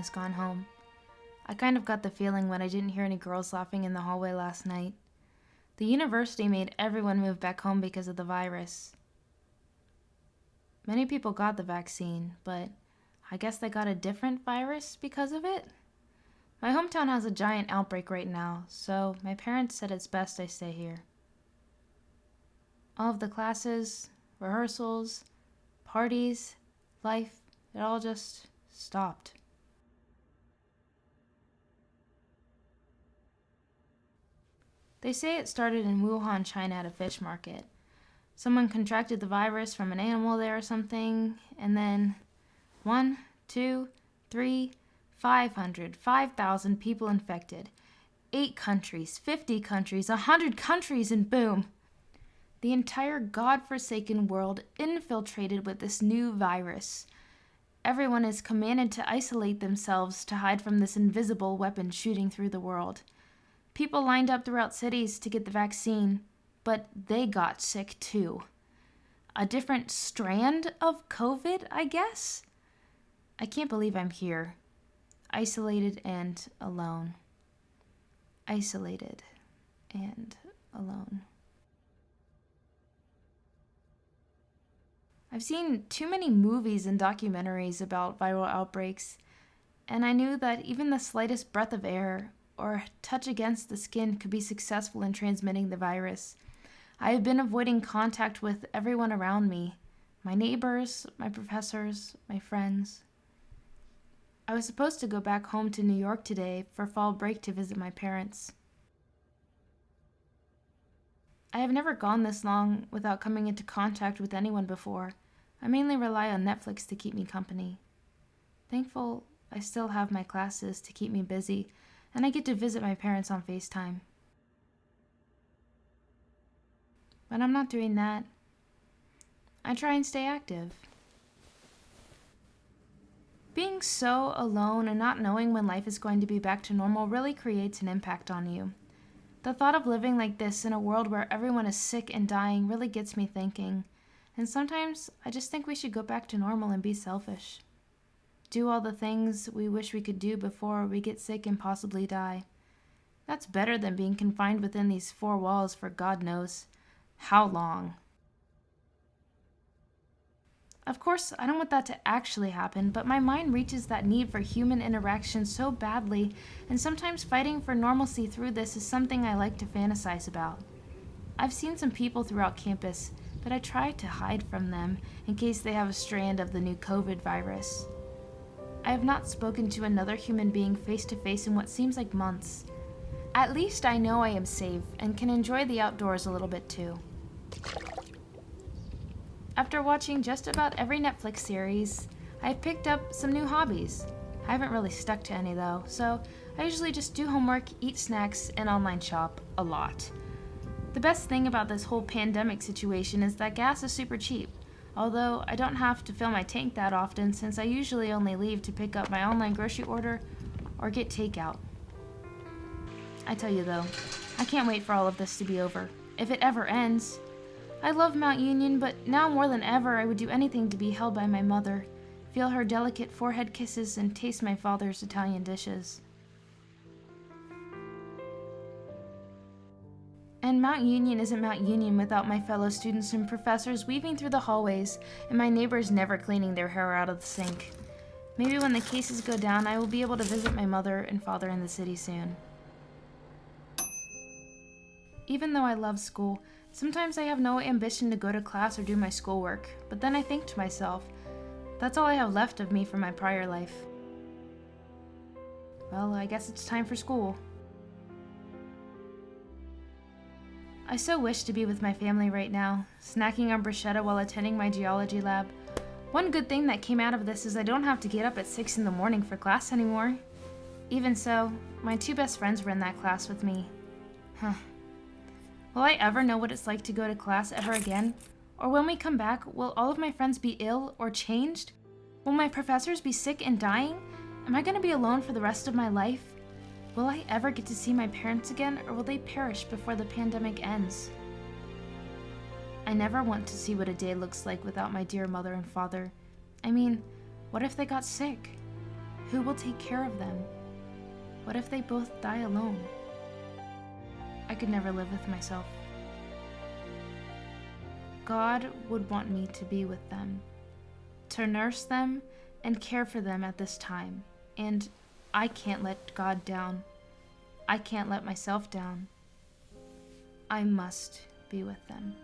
has gone home. I kind of got the feeling when I didn't hear any girls laughing in the hallway last night. The university made everyone move back home because of the virus. Many people got the vaccine, but I guess they got a different virus because of it? My hometown has a giant outbreak right now, so my parents said it's best I stay here. All of the classes, rehearsals, parties, life, it all just stopped. They say it started in Wuhan, China at a fish market. Someone contracted the virus from an animal there or something, and then 1, 2, 3, 500, 5,000 people infected. 8 countries, 50 countries, 100 countries, and boom! The entire godforsaken world infiltrated with this new virus. Everyone is commanded to isolate themselves to hide from this invisible weapon shooting through the world. People lined up throughout cities to get the vaccine, but they got sick too. A different strand of COVID, I guess? I can't believe I'm here. Isolated and alone. Isolated and alone. I've seen too many movies and documentaries about viral outbreaks, and I knew that even the slightest breath of air or touch against the skin could be successful in transmitting the virus. I have been avoiding contact with everyone around me, my neighbors, my professors, my friends. I was supposed to go back home to New York today for fall break to visit my parents. I have never gone this long without coming into contact with anyone before. I mainly rely on Netflix to keep me company. Thankful I still have my classes to keep me busy, and I get to visit my parents on FaceTime. But I'm not doing that. I try and stay active. Being so alone and not knowing when life is going to be back to normal really creates an impact on you. The thought of living like this in a world where everyone is sick and dying really gets me thinking, and sometimes I just think we should go back to normal and be selfish. Do all the things we wish we could do before we get sick and possibly die. That's better than being confined within these 4 walls for God knows how long. Of course, I don't want that to actually happen, but my mind reaches that need for human interaction so badly, and sometimes fighting for normalcy through this is something I like to fantasize about. I've seen some people throughout campus, but I try to hide from them in case they have a strand of the new COVID virus. I have not spoken to another human being face to face in what seems like months. At least I know I am safe and can enjoy the outdoors a little bit too. After watching just about every Netflix series, I've picked up some new hobbies. I haven't really stuck to any though, so I usually just do homework, eat snacks, and online shop a lot. The best thing about this whole pandemic situation is that gas is super cheap, although I don't have to fill my tank that often since I usually only leave to pick up my online grocery order or get takeout. I tell you though, I can't wait for all of this to be over, if it ever ends. I love Mount Union, but now more than ever I would do anything to be held by my mother, feel her delicate forehead kisses, and taste my father's Italian dishes. And Mount Union isn't Mount Union without my fellow students and professors weaving through the hallways and my neighbors never cleaning their hair out of the sink. Maybe when the cases go down, I will be able to visit my mother and father in the city soon. Even though I love school, sometimes I have no ambition to go to class or do my schoolwork, but then I think to myself, that's all I have left of me from my prior life. Well, I guess it's time for school. I so wish to be with my family right now, snacking on bruschetta while attending my geology lab. One good thing that came out of this is I don't have to get up at 6 in the morning for class anymore. Even so, my 2 best friends were in that class with me. Will I ever know what it's like to go to class ever again? Or when we come back, will all of my friends be ill or changed? Will my professors be sick and dying? Am I going to be alone for the rest of my life? Will I ever get to see my parents again, or will they perish before the pandemic ends? I never want to see what a day looks like without my dear mother and father. I mean, what if they got sick? Who will take care of them? What if they both die alone? I could never live with myself. God would want me to be with them, to nurse them and care for them at this time, and I can't let God down. I can't let myself down. I must be with them.